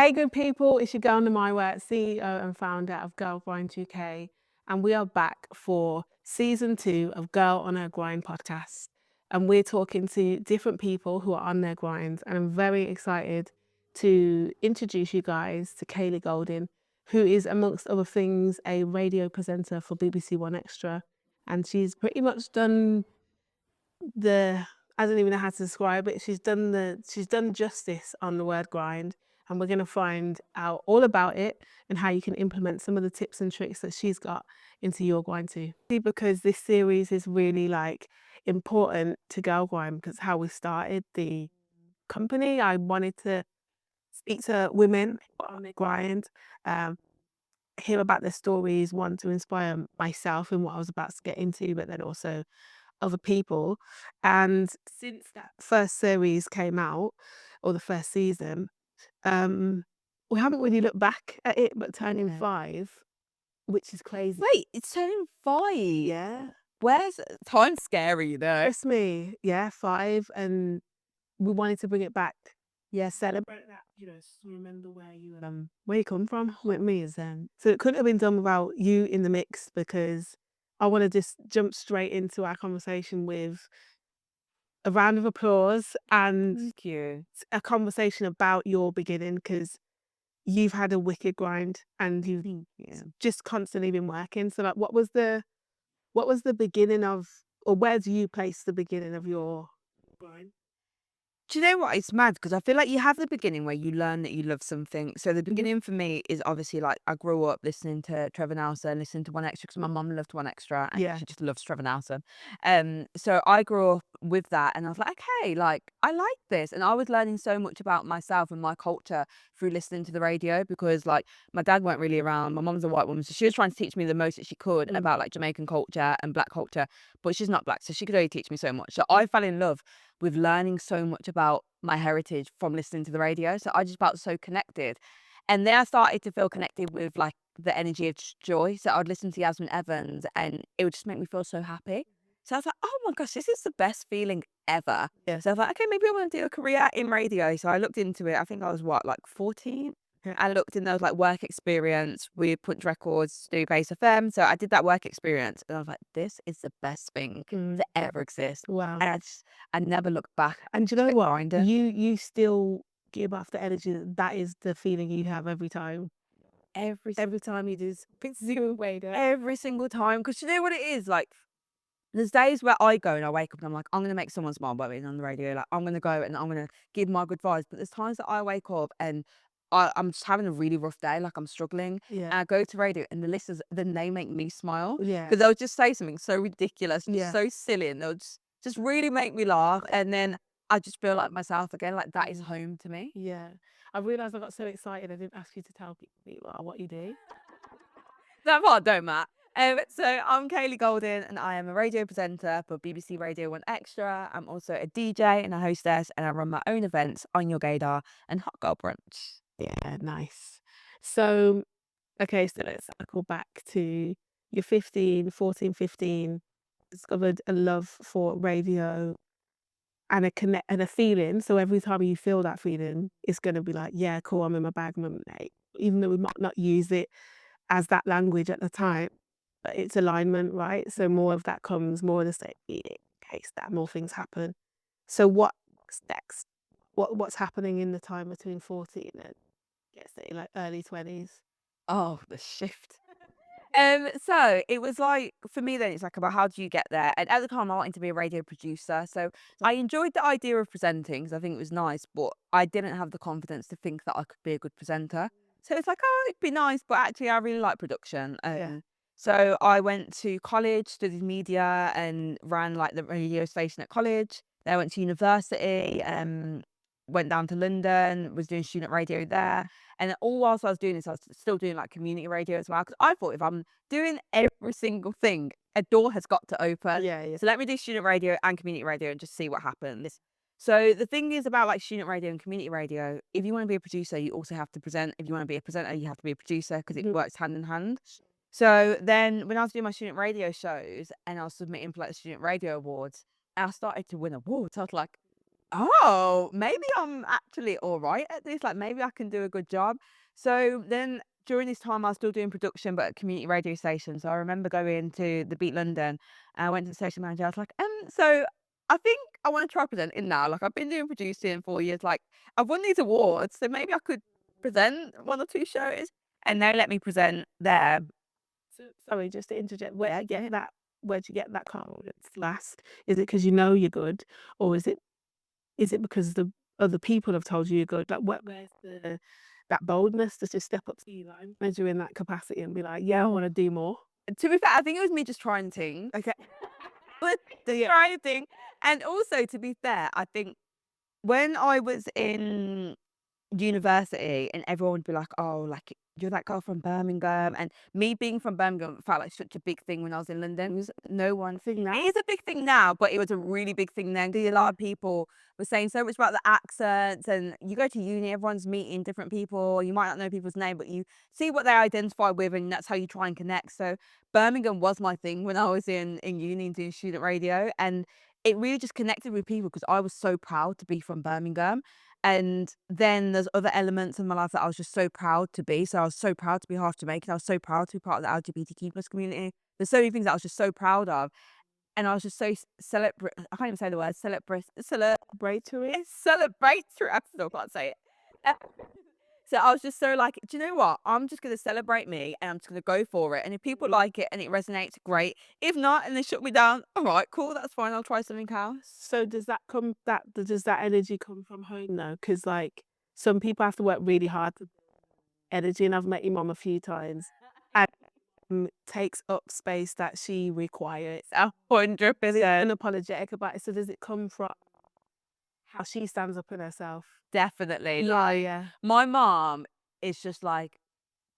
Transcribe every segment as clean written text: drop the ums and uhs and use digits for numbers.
Hey good people, it's your girl Namaiwa, CEO and founder of Girl Brunch UK, and we are back for season 2 of Girl on Her Grind podcast. And we're talking to different people who are on their grinds, and I'm very excited to introduce you guys to Kaylee Golding, who is, amongst other things, a radio presenter for BBC One Extra, and she's pretty much done I don't even know how to describe it. She's done justice on the word grind, and we're going to find out all about it and how you can implement some of the tips and tricks that she's got into your grind too. Because this series is really like important to Girl Grind, because how we started the company. I wanted to speak to women on their grind, hear about their stories, want to inspire myself in what I was about to get into, but then also other people. And since that first series came out, or the first season, we haven't really looked back at it, but turning 5, which is crazy. Wait, it's turning 5. Yeah. Where's time's scary though. It's me. Yeah, 5, and we wanted to bring it back. Yeah, celebrate that, remember where you come from with me is so it couldn't have been done without you in the mix, because I want to just jump straight into our conversation with a round of applause and Thank you. a conversation about your beginning, because you've had a wicked grind and you've just constantly been working. So like, what was the beginning of, or where do you place the beginning of your grind? Do you know what? It's mad because I feel like you have the beginning where you learn that you love something. So the beginning for me is obviously like I grew up listening to Trevor Nelson, listening to One Extra because my mum loved One Extra and Yeah. she just loves Trevor Nelson. So I grew up with that and I was like, okay, like I like this. And I was learning so much about myself and my culture through listening to the radio, because like my dad weren't really around. My mum's a white woman, so she was trying to teach me the most that she could about like Jamaican culture and black culture, but she's not black, so she could only teach me so much. So I fell in love with learning so much about my heritage from listening to the radio. So I just felt so connected. And then I started to feel connected with like the energy of joy. So I'd listen to Yasmin Evans and it would just make me feel so happy. So I was like, oh my gosh, this is the best feeling ever. Yeah. So I was like, okay, maybe I want to do a career in radio. So I looked into it. I think I was like 14. I looked in those like work experience with Punch Records, do Base FM. So I did that work experience and I was like, this is the best thing that ever exists. Wow. And I never looked back. And do you know what? Grinder. You still give off the energy. That is the feeling you have every time. Every time you do Every single time. Because you know what it is? Like, there's days where I go and I wake up and I'm like, I'm going to make someone smile by being on the radio. Like, I'm going to go and I'm going to give my good vibes. But there's times that I wake up and I'm just having a really rough day. Like, I'm struggling. Yeah. And I go to radio and the listeners, then they make me smile. Yeah. Because they'll just say something so ridiculous, Yeah. so silly. And they'll just really make me laugh. And then I just feel like myself again. Like, that is home to me. Yeah. I realised I got so excited I didn't ask you to tell people what you do. That part don't matter. So I'm Kaylee Golding and I am a radio presenter for BBC Radio 1 Extra. I'm also a DJ and a hostess, and I run my own events, On Your Gaydar and Hot Girl Brunch. Yeah, nice. So, okay, so let's circle back to your 14, 15, discovered a love for radio and a feeling. So every time you feel that feeling, it's going to be like, yeah, cool, I'm in my bag, mate. Even though we might not use it as that language at the time, but it's alignment, right? So more of that comes, more of the same feeling, in case that more things happen. So what's next? What's happening in the time between 14 and, let's say, like early 20s? Oh, the shift. So it was like, for me then, it's like about how do you get there? And at the time I wanted to be a radio producer. So I enjoyed the idea of presenting because I think it was nice, but I didn't have the confidence to think that I could be a good presenter. So it's like, oh, it'd be nice, but actually I really like production. Yeah. So I went to college, studied media and ran like the radio station at college. Then I went to university, went down to London, was doing student radio there. And all whilst I was doing this, I was still doing like community radio as well. Because I thought if I'm doing every single thing, a door has got to open. Yeah. So let me do student radio and community radio and just see what happens. So the thing is about like student radio and community radio, if you want to be a producer, you also have to present. If you want to be a presenter, you have to be a producer, because it works hand in hand. So then when I was doing my student radio shows and I was submitting for like the student radio awards, I started to win awards. I was like, oh, maybe I'm actually all right at this. Like maybe I can do a good job. So then during this time, I was still doing production, but at community radio stations. So I remember going to the Beat London and I went to the station manager. I was like, so I think I want to try presenting now. Like I've been doing producing for years. Like I've won these awards, so maybe I could present one or two shows. And they let me present there. So, sorry, just to interject, where'd you get that confidence last? Is it because you know you're good, or is it because the other people have told you you're good? Like, where's that boldness to just step up to you, like, measure in that capacity and be like, "Yeah, I wanna do more." To be fair, I think it was me just trying things. Okay. But Yeah. trying things. And also, to be fair, I think when I was in university and everyone would be like, "Oh, like you're that girl from Birmingham," and me being from Birmingham felt like such a big thing when I was in London. It was no one Thing It now. is a big thing now, but it was a really big thing then. 'Cause a lot of people were saying so much about the accents, and you go to uni, everyone's meeting different people. You might not know people's name, but you see what they identify with, and that's how you try and connect. So Birmingham was my thing when I was in uni and doing student radio, and it really just connected with people because I was so proud to be from Birmingham. And then there's other elements in my life that I was just so proud to be. So I was so proud to be half Jamaican. I was so proud to be part of the LGBTQ plus community. There's so many things that I was just so proud of. And I was just so celebrate. I can't even say the word Bravery. celebratory. I still can't say it. Uh, So I was just so like, do you know what? I'm just gonna celebrate me and I'm just gonna go for it. And if people like it and it resonates, great. If not, and they shut me down, all right, cool, that's fine. I'll try something else. So does that energy come from home though? Because like, some people have to work really hard to energy, and I've met your mum a few times, and, takes up space that she requires. 100%. Unapologetic about it. So does it come from how she stands up in herself? Definitely. Yeah, Like, yeah. my mom is just like,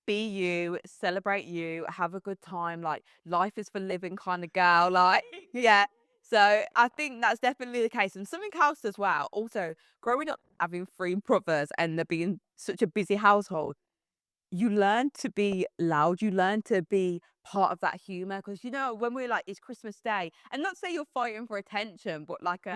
be you, celebrate you, have a good time. Like, life is for living kind of girl. Like, yeah. So I think that's definitely the case. And something else as well. Also, growing up having three brothers and there being such a busy household, you learn to be loud. You learn to be part of that humor. Because, when we're like, it's Christmas Day, and not say you're fighting for attention, but like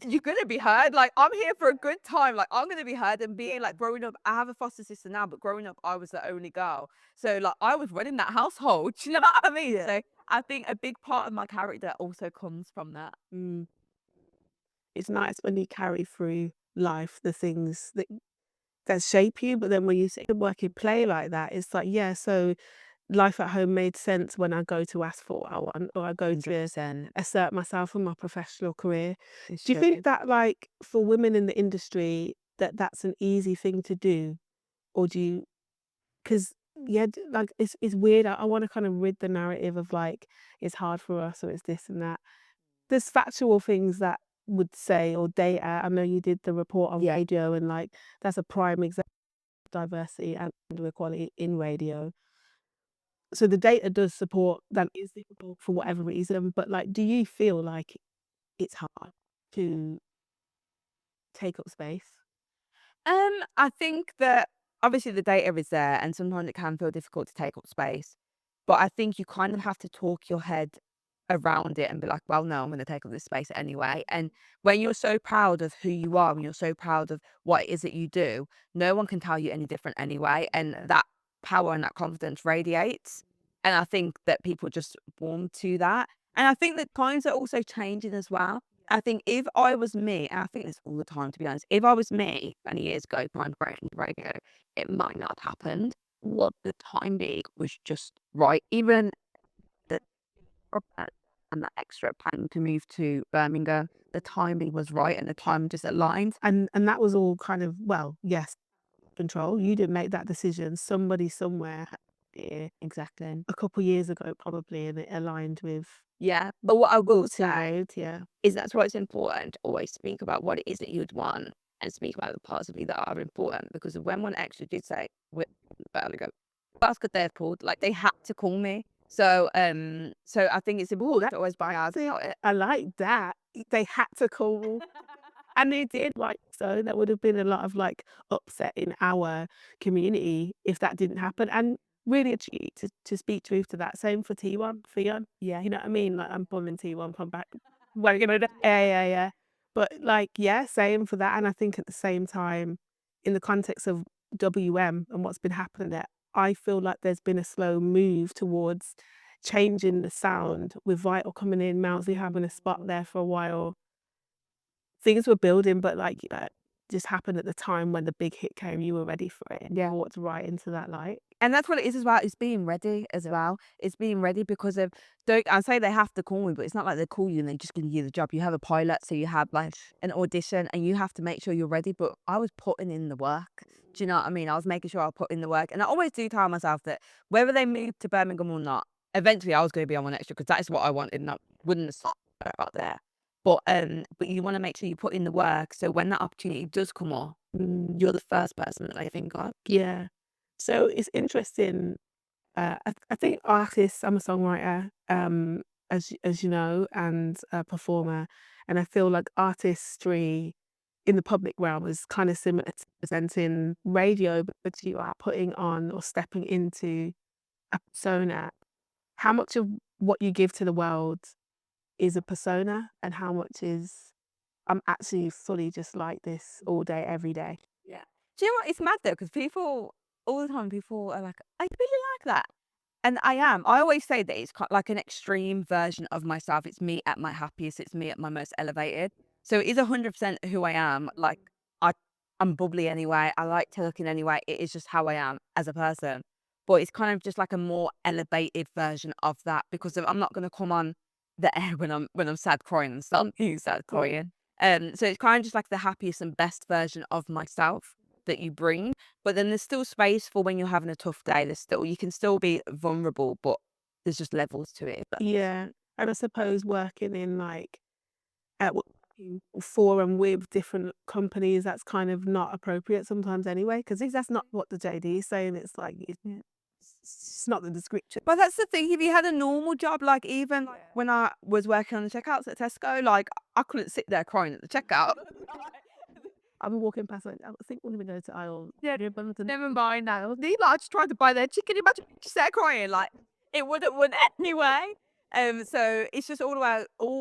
you're gonna be heard. Like, I'm here for a good time. Like, I'm gonna be heard. And being like growing up, I have a foster sister now, but growing up, I was the only girl. So like I was running that household. Do you know what I mean? Yeah. So I think a big part of my character also comes from that. Mm. It's nice when you carry through life the things that shape you, but then when you sit and work in play like that, it's like, yeah, so life at home made sense when I go to ask for what I want, or I go to 100%. assert myself in my professional career. It's Do you true. think that, like, for women in the industry, that that's an easy thing to do? Or do you, because, yeah, like, it's weird. I want to kind of rid the narrative of like, it's hard for us or it's this and that. There's factual things that would say, or data. I know you did the report on radio, and like, that's a prime example of diversity and equality in radio. So the data does support that it is difficult for whatever reason, but like, do you feel like it's hard to take up space? I think that obviously the data is there and sometimes it can feel difficult to take up space. But I think you kind of have to talk your head around it and be like, well, no, I'm going to take up this space anyway. And when you're so proud of who you are and you're so proud of what it is that you do, no one can tell you any different anyway. And that power and that confidence radiates. And I think that people just warm to that. And I think that times are also changing as well. I think if I was me, and I think this all the time to be honest, if I was me 20 years ago trying to break into radio, it might not have happened. What the timing was just right. Even the and that extra plan to move to Birmingham, the timing was right and the time just aligned. And that was all kind of, well, yes, control. You didn't make that decision. Somebody somewhere had it Exactly. a couple years ago, probably, and it aligned with Yeah. But what I will what's say road. Yeah. is that's why it's important to always speak about what it is that you'd want and speak about the parts of you that are important. Because when one actually did say, "We're about to go," that's good they're called. Like they had to call me. So I think it's Oh, important to always buy out about it. I like that. They had to call. And they did, like, so there would have been a lot of, like, upset in our community if that didn't happen, and really a treat to speak truth to that. Same for T1, Fionn, Yeah. you know what I mean? Like, I'm born in T1, come back, well, you know, that yeah, yeah, yeah. But, like, yeah, same for that, and I think at the same time, in the context of WM and what's been happening there, I feel like there's been a slow move towards changing the sound with Vital coming in, Mousy having a spot there for a while. Things were building, but, like, just happened at the time when the big hit came, you were ready for it, and you Yeah. walked right into that light. And that's what it is as well. It's being ready as well. It's being ready because of don't I say they have to call me, but it's not like they call you and they're just gonna give you the job. You have a pilot, so you have like an audition and you have to make sure you're ready. But I was putting in the work. Do you know what I mean? I was making sure I put in the work. And I always do tell myself that whether they move to Birmingham or not, eventually I was gonna be on One Extra because that is what I wanted and I wouldn't have stopped out there. But you want to make sure you put in the work so when that opportunity does come up, you're the first person that they think of. Yeah. So it's interesting. I think artists. I'm a songwriter, as you know, and a performer, and I feel like artistry in the public realm is kind of similar to presenting radio, but you are putting on or stepping into a persona. How much of what you give to the world is a persona, and how much is I'm actually fully just like this all day, every day? Yeah. Do you know what? It's mad though, because people all the time, people are like, "I really like that," and I am. I always say that it's like an extreme version of myself. It's me at my happiest. It's me at my most elevated. So it is 100% who I am. Like I, I'm bubbly anyway. I like talking anyway. It is just how I am as a person. But it's kind of just like a more elevated version of that because I'm not going to come on the air when I'm sad crying and start being sad crying. So it's kind of just like the happiest and best version of myself that you bring. But then there's still space for when you're having a tough day. You can still be vulnerable, but there's just levels to it. But Yeah, and I suppose working in like for and with different companies, that's kind of not appropriate sometimes anyway, because that's not what the JD is saying. It's like it's not the description. but that's the thing. If you had a normal job, like even like when I was working on the checkouts at Tesco, like I couldn't sit there crying at the checkout. I've been walking past, like, I think we're gonna go to aisle. Yeah, never mind now. They like just tried to buy their chicken. Imagine if you just sat crying like it wouldn't win anyway. So it's just all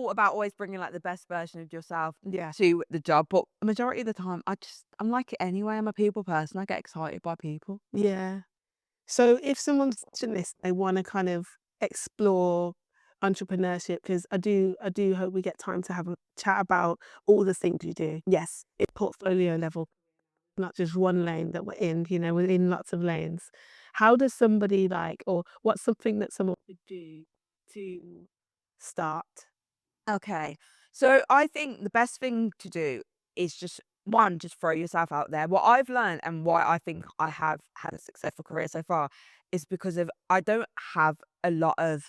about always bringing like the best version of yourself Yeah, to the job. But majority of the time, I'm like it anyway. I'm a people person. I get excited by people. yeah. So if someone's watching this, they want to kind of explore entrepreneurship, because I do hope we get time to have a chat about all the things you do. Yes, at portfolio level, not just one lane that we're in, we're in lots of lanes. How does somebody like, or what's something that someone could do to start? Okay. So I think the best thing to do is just one, just throw yourself out there. What I've learned and why I think I have had a successful career so far is because of I don't have a lot of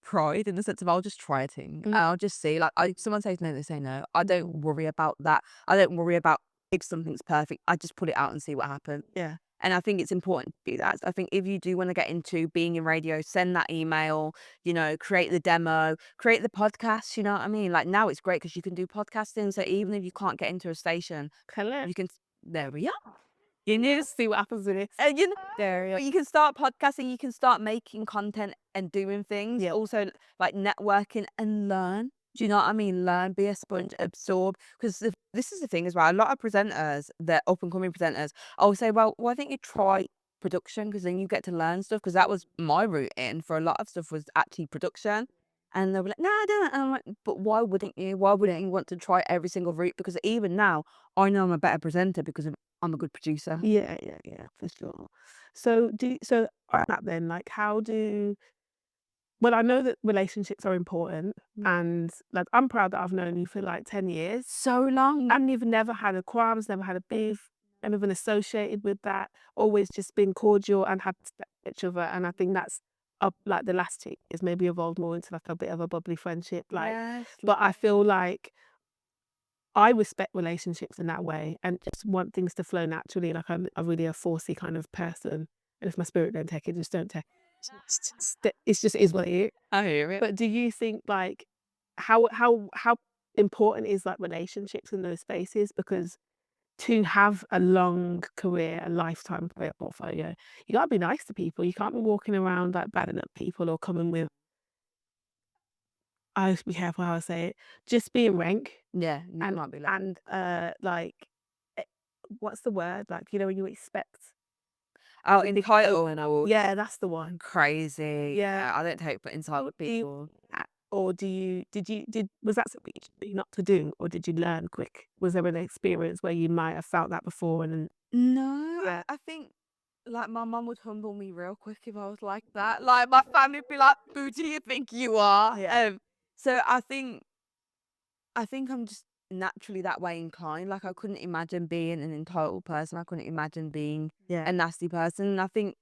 pride in the sense of I'll just try a thing. Mm. I'll just see. Like someone says no, they say no. I don't worry about that. I don't worry about if something's perfect. I just put it out and see what happens. Yeah. And I think it's important to do that. So I think if you do want to get into being in radio, send that email, create the demo, create the podcast, you know what I mean? Like now it's great because you can do podcasting. So even if you can't get into a station, Hello. you can, there we are. You know, See what happens with it. there you can start podcasting, you can start making content and doing things. Yeah. Also, like networking and learn. Do you know what I mean? Learn, be a sponge, absorb. Because this is the thing as well. A lot of presenters, the up and coming presenters, I'll say, well, I think you try production because then you get to learn stuff. Because that was my route in for a lot of stuff was actually production. And they'll be like, no, I don't. And I'm like, but why wouldn't you? Why wouldn't you want to try every single route? Because even now, I know I'm a better presenter because I'm a good producer. Yeah, yeah, yeah, for sure. So on that then, like, how do well, I know that relationships are important, and like I'm proud that I've known you for like 10 years. So long. And you've never had a qualms, never had a beef, never been associated with that, always just been cordial and had respect for each other. And I think that's up like the last 2 years, maybe evolved more into like a bit of a bubbly friendship. Like, Yes. but I feel like I respect relationships in that way and just want things to flow naturally. Like I'm really a forcey kind of person. And if my spirit don't take it, just don't take it. It's just is what it is. I hear it. But do you think like how important is like relationships in those spaces? Because to have a long career, a lifetime career portfolio, you gotta be nice to people. You can't be walking around like batting at people or coming with I have to be careful how I say it, just being rank Yeah, you and can't be like, like, eh, what's the word? Like, you know, when you expect oh, entitled and all. yeah, that's the one. Crazy. Yeah. I don't take for Or entitled do you people. or did was that something you chose not to do, or did you learn quick? Was there an experience where you might have felt that before and then No, yeah, I think like my mum would humble me real quick if I was like that. Like my family would be like, "Who do you think you are?" yeah, So I think I'm just naturally that way inclined. Like I couldn't imagine being an entitled person. I couldn't imagine being yeah, a nasty person. And I think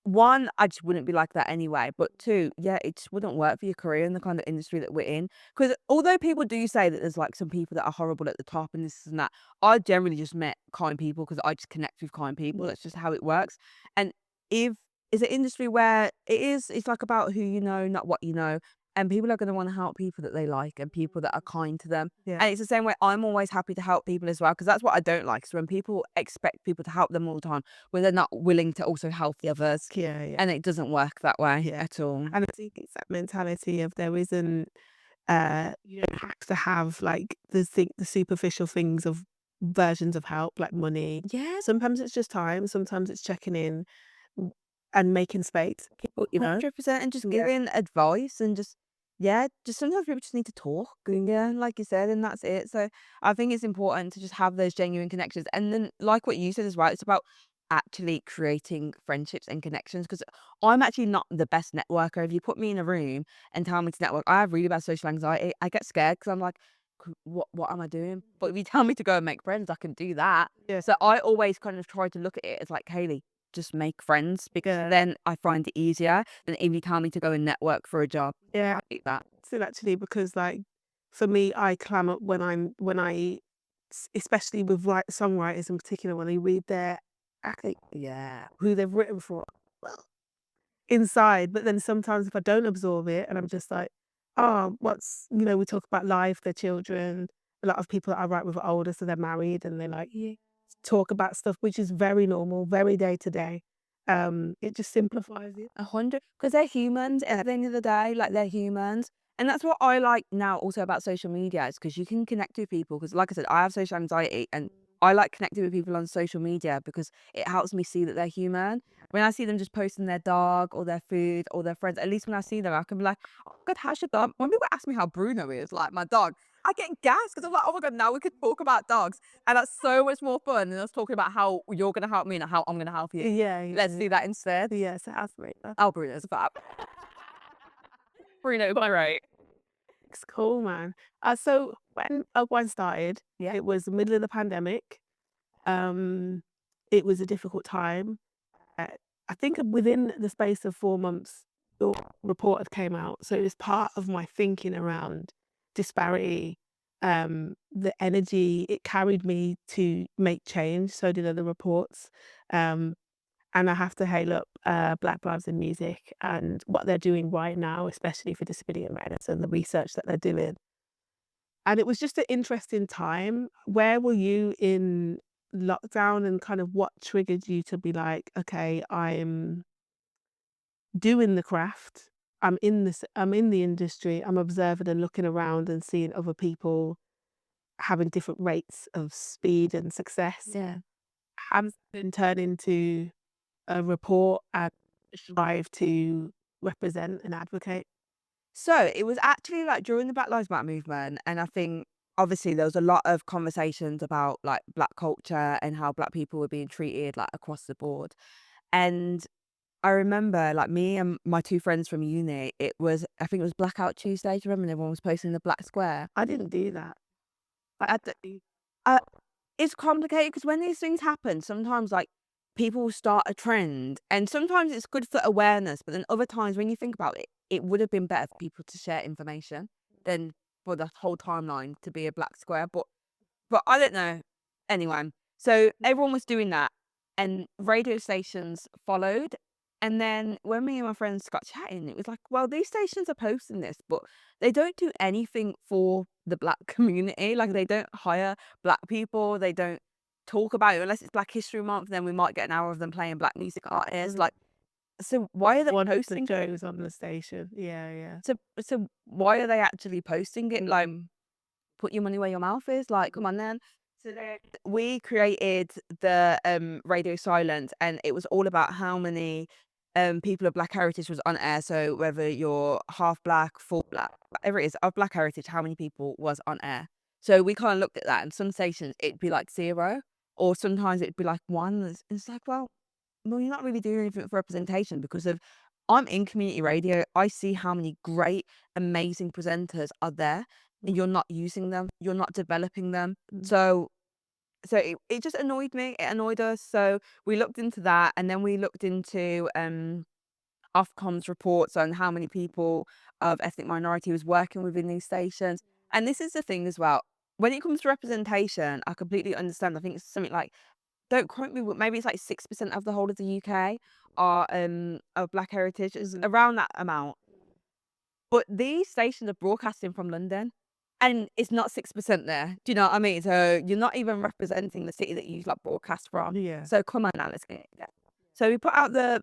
one, I just wouldn't be like that anyway. But two, yeah, it just wouldn't work for your career in the kind of industry that we're in. Because although people do say that there's like some people that are horrible at the top and this and that, I generally just met kind people because I just connect with kind people. That's just how it works. And if it's an industry where it's like about who you know, not what you know. And people are going to want to help people that they like and people that are kind to them. yeah, And it's the same way I'm always happy to help people as well. Because that's what I don't like. So when people expect people to help them all the time, where they're not willing to also help the others. yeah, yeah, And it doesn't work that way yeah. at all. And I think it's that mentality of there isn't, you don't have to have like the superficial things of versions of help, like money. Yeah, Sometimes it's just time, sometimes it's checking in w and making space, people, you know? 100%. And just Yeah, giving advice and just, yeah, just sometimes people just need to talk. And yeah, like you said, and that's it. So I think it's important to just have those genuine connections. And then, like what you said as well, it's about actually creating friendships and connections because I'm actually not the best networker. If you put me in a room and tell me to network, I have really bad social anxiety. I get scared because I'm like, What am I doing?" But if you tell me to go and make friends, I can do that. yeah, So I always kind of try to look at it as like, Kaylee, just make friends because yeah, then I find it easier than if you tell me to go and network for a job. yeah. I hate that. So actually, because like for me, I clam up when especially with songwriters in particular, when they read their acting, Yeah. who they've written for, well, inside. But then sometimes if I don't absorb it, and I'm just like, oh, we talk about life, their children. A lot of people that I write with are older, so they're married, and they like talk about stuff which is very normal, very day to day. It just simplifies it. 100, because they're humans at the end of the day, like they're humans. And that's what I like now also about social media is because you can connect with people. Because, like I said, I have social anxiety and I like connecting with people on social media because it helps me see that they're human. When I see them just posting their dog or their food or their friends, at least when I see them, I can be like, oh my God, how's your dog? When people ask me how Bruno is, like my dog, I get gassed because I'm like, oh my God, now we could talk about dogs. And that's so much more fun than us talking about how you're going to help me and how I'm going to help you. Yeah, Let's yeah, do that instead. yeah. So that's great. Oh, Bruno's fab. Bruno by right. It's cool, man. So when One started, Yeah. it was the middle of the pandemic. Um, it was a difficult time. Uh, I think within the space of 4 months, the report had came out. So it was part of my thinking around disparity. The energy it carried me to make change. So did other reports. Um, and I have to hail up Black Lives in Music and what they're doing right now, especially for disability awareness and the research that they're doing. And it was just an interesting time. Where were you in lockdown and kind of what triggered you to be like, okay, I'm doing the craft. I'm in the industry. I'm observing and looking around and seeing other people having different rates of speed and success. Yeah. Has been turned into a report and strive to represent and advocate. So it was actually like during the Black Lives Matter movement, and I think obviously there was a lot of conversations about like black culture and how black people were being treated like across the board. And I remember like me and my two friends from uni, it was I think it was Blackout Tuesday. Do you remember when everyone was posting the black square? I didn't do that. I, I, It's complicated because when these things happen, sometimes like people start a trend and sometimes it's good for awareness, but then other times when you think about it, it would have been better for people to share information than for the whole timeline to be a black square. But I don't know. Anyway, so everyone was doing that and radio stations followed. And then when me and my friends got chatting, it was like, well, these stations are posting this, but they don't do anything for the black community. Like they don't hire black people. They don't talk about it unless it's Black History Month. Then we might get an hour of them playing black music artists. Like So why are they One of the posting shows on the station. Yeah, yeah. so why are they actually posting it? Like, Mm. put your money where your mouth is. Like, come on then. So then we created the radio silence, and it was all about how many people of Black heritage was on air. So whether you're half black, full black, whatever it is of Black heritage, how many people was on air. So we kind of looked at that, and some stations it'd be like 0, or sometimes it'd be like 1. It's like, well, you're not really doing anything for representation, because of I'm in community radio. I see how many great, amazing presenters are there, and you're not using them. You're not developing them. Mm. So it just annoyed me. It annoyed us. So we looked into that, and then we looked into Ofcom's reports on how many people of ethnic minority was working within these stations. And this is the thing as well. When it comes to representation, I completely understand. I think it's something like, don't quote me, but maybe it's like 6% of the whole of the UK are of Black heritage. It's around that amount. But these stations are broadcasting from London, and it's not 6% there. Do you know what I mean? So you're not even representing the city that you like broadcast from. Yeah. So come on now, let's get it together. So we put out the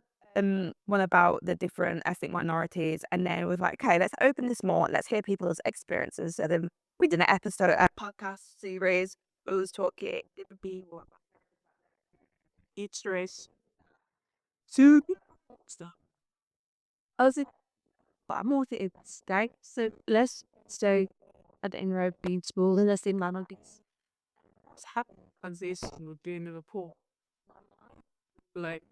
one about the different ethnic minorities, and then we was like, okay, let's open this more. Let's hear people's experiences. So then we did an episode, a podcast series. We was talking different people, each race, two stuff. I was like, but I'm more to stay. So let's stay at the inroad being small, and let's see minorities. What's happened as this would be in Liverpool? Like,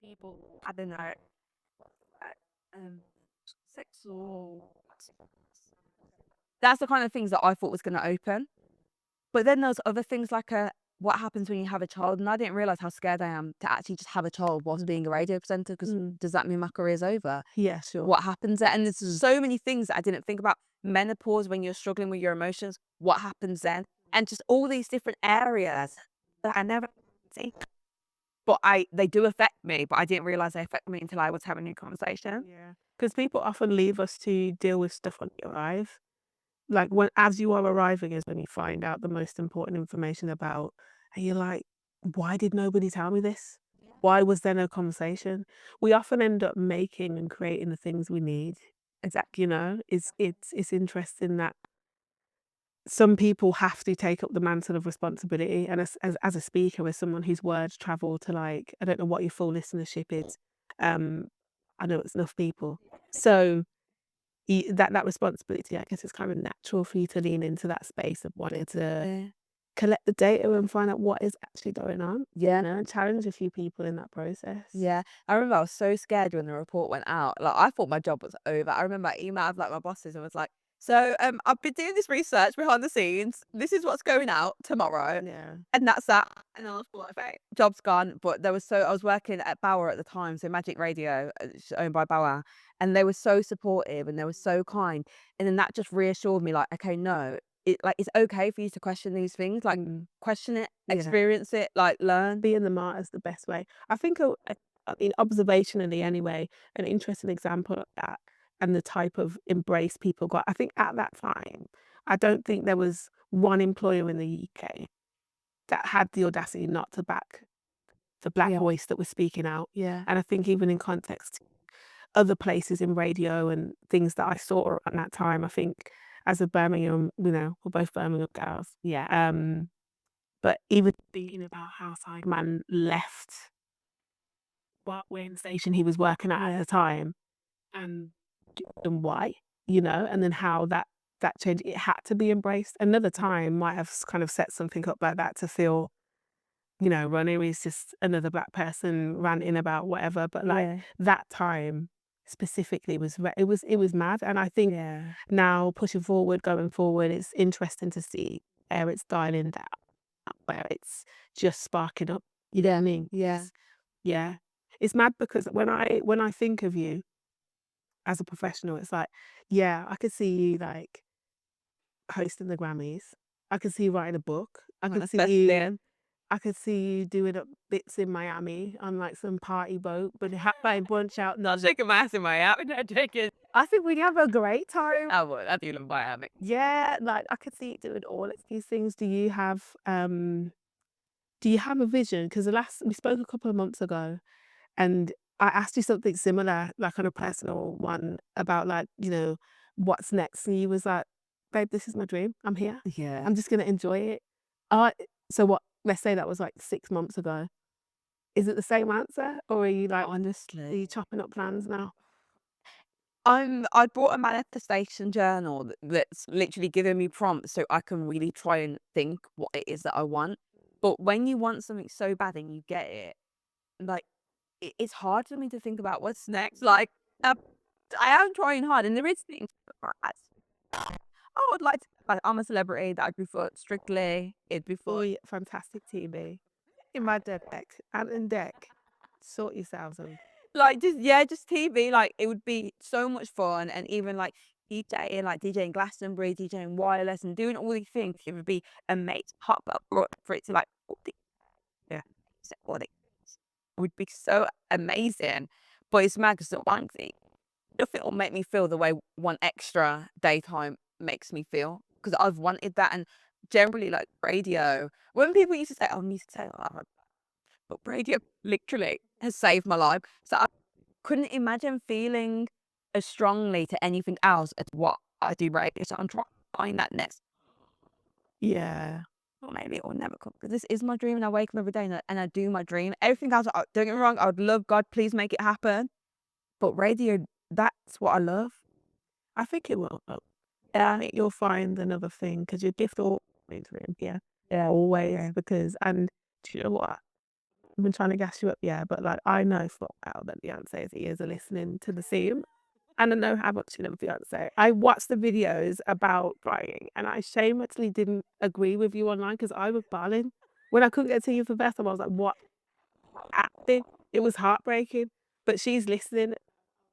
People, I don't know, um, sexual. That's the kind of things that I thought was going to open. But then there's other things like what happens when you have a child, and I didn't realize how scared I am to actually just have a child whilst being a radio presenter. Because does that mean my career's over? yeah, sure. What happens there? And there's so many things that I didn't think about. Menopause, when you're struggling with your emotions, what happens then? And just all these different areas that I never see. But they do affect me, but I didn't realize they affect me until I was having a conversation. Yeah. Because people often leave us to deal with stuff when you arrive. Like, when as you are arriving is when you find out the most important information about, and you're like, why did nobody tell me this? Why was there no conversation? We often end up making and creating the things we need. Exactly. You know, it's interesting that some people have to take up the mantle of responsibility. And as a speaker, as someone whose words travel to, like, I don't know what your full listenership is. Um, I know it's enough people. So that responsibility, I guess it's kind of natural for you to lean into that space of wanting to Yeah. collect the data and find out what is actually going on. Yeah. You know, and challenge a few people in that process. Yeah, I remember I was so scared when the report went out. Like, I thought my job was over. I remember I emailed like my bosses and was like, "So, I've been doing this research behind the scenes. This is what's going out tomorrow, Yeah. and that's that." And I was like, "Okay, job's gone." But I was working at Bauer at the time, so Magic Radio, it's owned by Bauer, and they were so supportive and they were so kind. And then that just reassured me, like, okay, no, it's okay for you to question these things, like question it, Yeah. experience it, like learn. Being the martyr is the best way. I think, I mean, observationally anyway, an interesting example of that and the type of embrace people got. I think at that time, I don't think there was one employer in the UK that had the audacity not to back the Black Yeah. voice that was speaking out. Yeah. And I think even in context, other places in radio and things that I saw at that time, I think as a Birmingham, you know, we're both Birmingham girls. Yeah. But even thinking about how Sideman left what Wayne station he was working at a time, and why, you know, and then how that change, it had to be embraced. Another time might have kind of set something up like that to feel, you know, Ronnie is just another Black person ranting about whatever. But like Yeah. that time specifically was it was mad. And I think Yeah. now pushing forward, going forward, it's interesting to see where it's dialing down, where it's just sparking up. You know what I mean? Yeah. Yeah. It's mad because when I think of you as a professional, it's like, yeah, I could see you like hosting the Grammys. I could see you writing a book. I could see you Especially. I could see you doing up bits in Miami on like some party boat, but Hot Girl Brunch out. Not shaking my ass in Miami, no joking. I think we'd have a great time. I would. I do love Miami. Yeah, like I could see you doing all of these things. Do you have a vision? Because the last we spoke a couple of months ago, and I asked you something similar, like on a personal one, about like, what's next? And you was like, babe, this is my dream. I'm here. Yeah. I'm just gonna enjoy it. Uh, so what, let's say that was like 6 months ago. Is it the same answer? Or are you like, are Honestly. you chopping up plans now? I bought a manifestation journal that's literally giving me prompts so I can really try and think what it is that I want. But when you want something so bad and you get it, like it's hard for me to think about what's next. Like um, I am trying hard, and there is things. I would like to. Like, I'm a celebrity that I do for Strictly. It'd be Oh, fun. yeah, fantastic TV. Imagine deck, Ant and Deck. Sort yourselves out. Like just yeah, just TV. Like it would be so much fun, and even like DJing Glastonbury, DJing wireless, and doing all these things. It would be amazing. Hot for it to like yeah, what it would be so amazing. But it's mad because the one thing, nothing will make me feel the way one extra daytime makes me feel because I've wanted that. And generally, like radio, when people used to say, "Oh, I used to say," oh, but radio literally has saved my life. So I couldn't imagine feeling as strongly to anything else as what I do radio. So I'm trying to find that next. Yeah. Or maybe it will never come because this is my dream, and I wake up every day and I do my dream. Everything else, don't get me wrong, I would love God, please make it happen. But radio, that's what I love. I think it will. Yeah, I think you'll find another thing because your gift always wins. Yeah. Yeah, always. Yeah. Because, and do you know what? I've been trying to gas you up, yeah, but like I know for a while that Beyonce's ears are listening to the same. And I know how much you love Beyonce. I watched the videos about crying and I shamelessly didn't agree with you online because I was bawling. When I couldn't get to you for best, I was like, what acting? It was heartbreaking. But she's listening,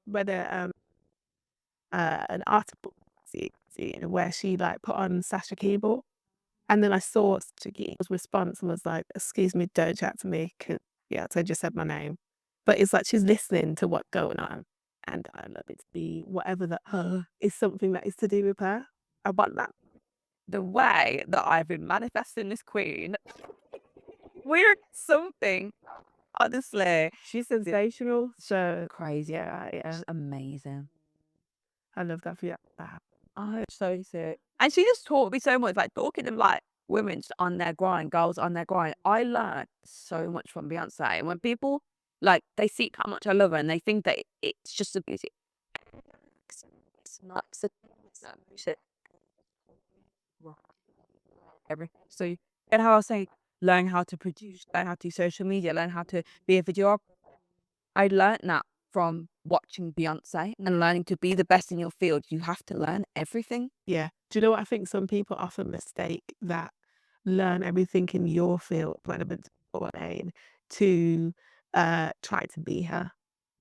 whether an article where she like put on Sasha Keyboard. And then I saw Sasha Keyboard's response and was like, excuse me, don't chat to me. 'Cause, yeah, so I just said my name. But it's like she's listening to what's going on. And I love it to be whatever that her is something that is to do with her. I want that. The way that I've been manifesting this queen, we're something. Honestly, She's sensational. So crazy. yeah, She's amazing. I love that for you. Oh, so sick. And she just taught me so much, like talking to like women on their grind, girls on their grind. I learned so much from Beyonce. And when people like they see how much I love her and they think that it's just a music. It's not it's not music. So and how I say learn how to produce, learn how to do social media, learn how to be a video. I learned that from watching Beyonce and learning to be the best in your field. You have to learn everything. Yeah. Do you know what I think some people often mistake that learn everything in your field, relevant or lane, to try to be her.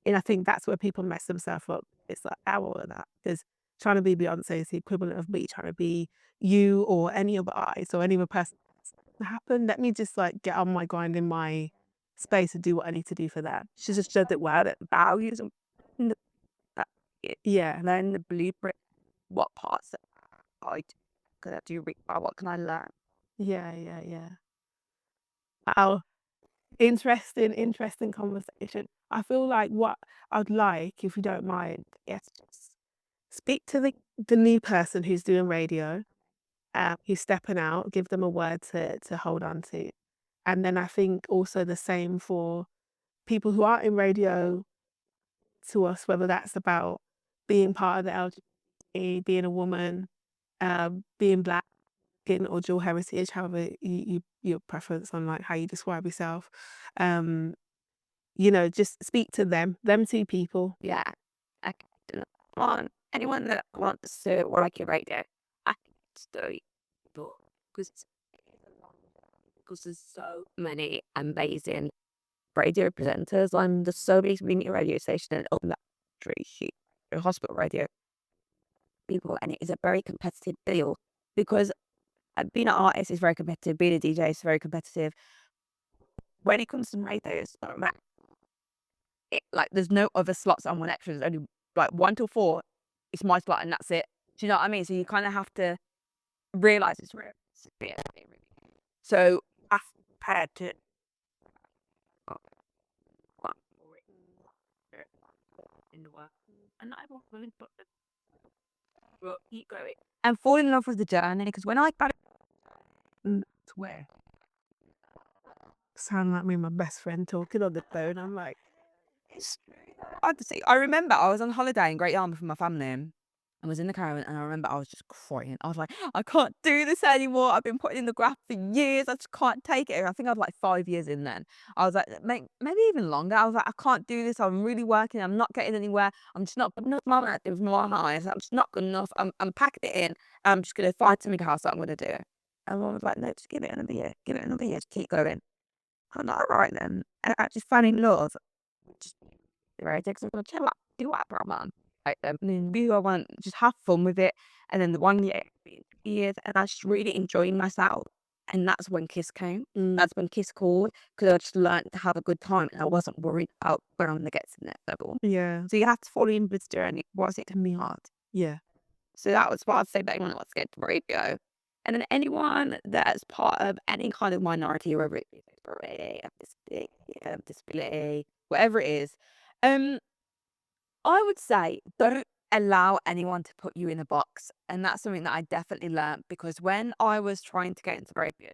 And I think that's where people mess themselves up. It's like all of that. Because trying to be Beyonce is the equivalent of me trying to be you or any other artist or any other person. It's not gonna happen. Let me just like get on my grind in my space and do what I need to do for that. She just does it well. That values and yeah, Learn the blueprint, what parts that I could I do, what can I learn? yeah. Wow. Interesting conversation. I feel like what I'd like, if you don't mind, yes, just speak to the new person who's doing radio, who's stepping out, give them a word to hold on to. And then I think also the same for people who are in radio to us, whether that's about being part of the LGBT, being a woman, being black, or dual heritage, however your preference on like how you describe yourself. Um, just speak to them two people. Yeah, I do not want anyone that wants to work in radio. I think it's very people because there's so many amazing radio presenters on the so many community radio station and open that sheet hospital radio people, and it is a very competitive field because being an artist is very competitive, being a DJ is very competitive. when it comes to radios, like there's no other slots on one extra. There's only like 1 till 4. It's my slot and that's it. Do you know what I mean? So you kind of have to realize it's real. So as compared to in the world, and not everyone's willing to keep going and fall in love with the journey. Because when I got Swear. Sound like me and my best friend talking on the phone. I'm like, I remember I was on holiday in Great Yarmouth with my family. I was in the caravan and I remember I was just crying. I was like, I can't do this anymore. I've been putting in the graft for years. I just can't take it. I think I was like 5 years in then. I was like, maybe even longer. I was like, I can't do this. I'm really working. I'm not getting anywhere. I'm just not good enough. My life with my eyes. I'm just not good enough. I'm packing it in. I'm just going to find something else that I'm going to do. And I was like, no, just give it another year. Give it another year. Just keep going. I'm like, right then. And I actually fell in love. Just, right, takes a chill out, do whatever, man. Like, and then I want just have fun with it. And then the 1 year, 2 years, and I just really enjoying myself. And that's when Kiss came. That's when Kiss called because I just learned to have a good time and I wasn't worried about where I'm gonna get to the next level. yeah, So you have to follow in this journey. Was it can be hard? yeah. So that was what I'd say to anyone that wants to get to radio. And then anyone that's part of any kind of minority, whether it be disability, whatever it is, um, I would say don't allow anyone to put you in a box. And that's something that I definitely learned because when I was trying to get into radio,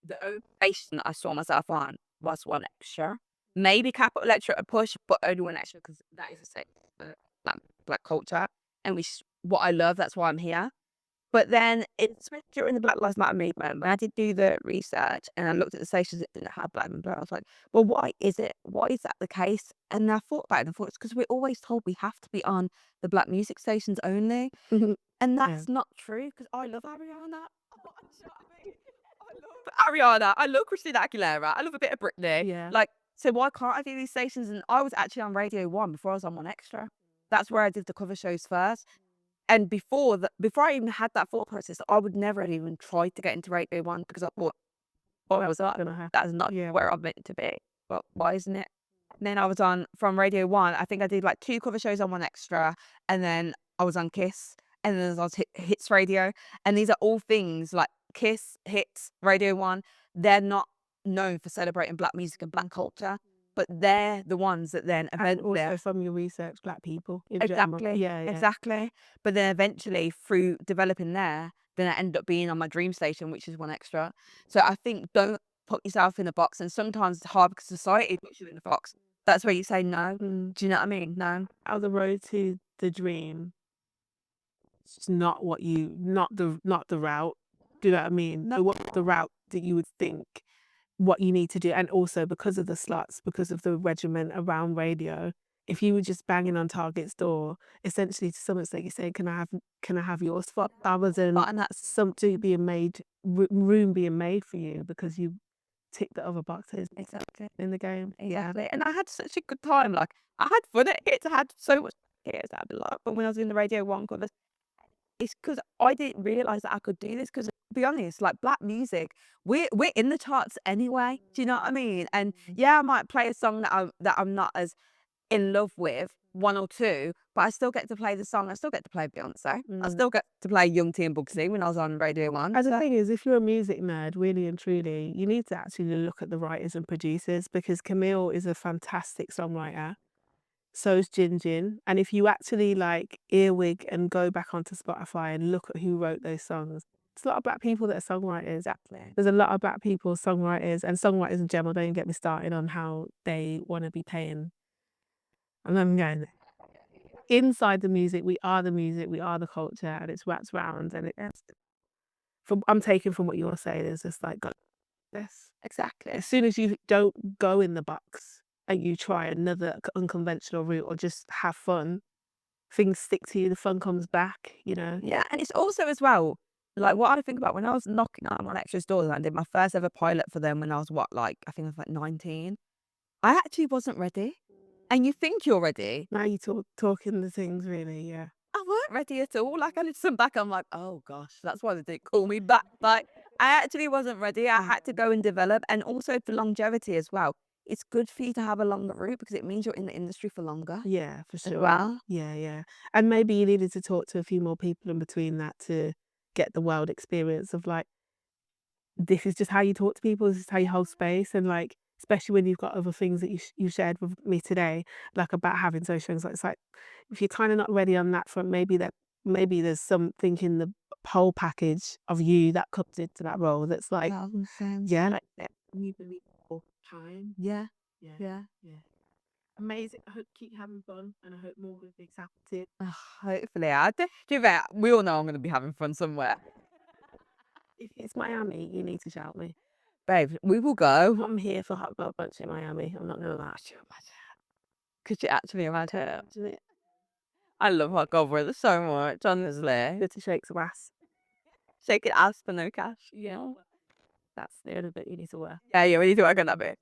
the only station that I saw myself on was one extra. Maybe capital letter at a push, but only one extra because that is a state for black culture. And what I love, that's why I'm here. But then especially during the Black Lives Matter movement, when I did do the research and I looked at the stations that didn't have black people, I was like, well, why is it? Why is that the case? And I thought about it and I thought it's because we're always told we have to be on the black music stations only. And Yeah. that's not true because I love Ariana. Oh, do you know what I mean? I love Ariana. I love Christina Aguilera. I love a bit of Britney. Yeah. Like, so why can't I do these stations? And I was actually on Radio 1 before I was on One Extra. That's where I did the cover shows first. And before I even had that thought process, I would never have even tried to get into Radio 1 because I thought, oh, I was like, Gonna happen. that's not where I'm meant to be. But why isn't it? And then I was on from Radio 1. I think I did like 2 cover shows on One Extra, and then I was on Kiss, and then I was Hits Radio. And these are all things like Kiss, Hits, Radio 1. They're not known for celebrating black music and black culture, but they're the ones that then And eventually also from your research, black people in general. exactly, Yeah, yeah. exactly. But then eventually through developing there, then I ended up being on my dream station, which is One Extra. So I think don't put yourself in a box, and sometimes it's hard because society puts you in a box. That's where you say no. Do you know what I mean? No. How the road to the dream, it's not what you, not the route. Do you know what I mean? No. So what's the route that you would think what you need to do? And also because of the slots, because of the regiment around radio, if you were just banging on Target's door, essentially to some extent you say, can I have your spot? Rather than And that's something being made, room being made for you because you tick the other boxes exactly. in the game. Yeah. And I had such a good time. Like I had fun at it. I had so much hits. I had a lot. But when I was in the Radio 1 covers, it's because I didn't realise that I could do this. Because to be honest, like black music, we're in the charts anyway. Do you know what I mean? And yeah, I might play a song that I'm not as in love with, 1 or 2, but I still get to play the song. I still get to play Beyonce. I still get to play Young T and Bugsy when I was on Radio 1. And the thing is, if you're a music nerd, really and truly, you need to actually look at the writers and producers because Camille is a fantastic songwriter. So is Jin Jin. And if you actually like earwig and go back onto Spotify and look at who wrote those songs, there's a lot of black people that are songwriters. Exactly. There's a lot of black people, songwriters, and songwriters in general. Don't even get me started on how they want to be paying. And I'm going, inside the music, we are the culture, and it's wrapped round. And I'm taking from what you're saying, is just like, God, this. Exactly. As soon as you don't go in the box and you try another unconventional route or just have fun, things stick to you, the fun comes back, you know? Yeah, and it's also as well, like what I think about when I was knocking on my lecturer's doors and I did my first ever pilot for them when I was I think I was like 19. I actually wasn't ready. And you think you're ready. Now you talking the things really, yeah. I weren't ready at all. Like I listen back, I'm like, oh gosh, that's why they didn't call me back. Like I actually wasn't ready. I had to go and develop, and also for longevity as well. It's good for you to have a longer route because it means you're in the industry for longer Yeah, for as sure. well. Yeah, yeah. And maybe you needed to talk to a few more people in between that to get the world experience of like, this is just how you talk to people, this is how you hold space, and like, especially when you've got other things that you shared with me today, like about having social anxiety. It's like, if you're kind of not ready on that front, maybe there's something in the whole package of you that comes into that role that's like, yeah, like that you believe all the time. Yeah. Yeah, Yeah. yeah. Amazing. I hope you keep having fun, and I hope more good things happen to you. Hopefully, to be fair, we all know I'm going to be having fun somewhere. If it's Miami, you need to shout me. Babe, we will go. I'm here for Hot Girl Brunch in Miami. I'm not gonna lie. Could you actually imagine? Isn't it I love Hot Girl Brunch so much, honestly. good to shake some ass? Shake it ass for no cash. Yeah. That's the only bit you need to wear. Yeah, yeah, we need to work on that bit.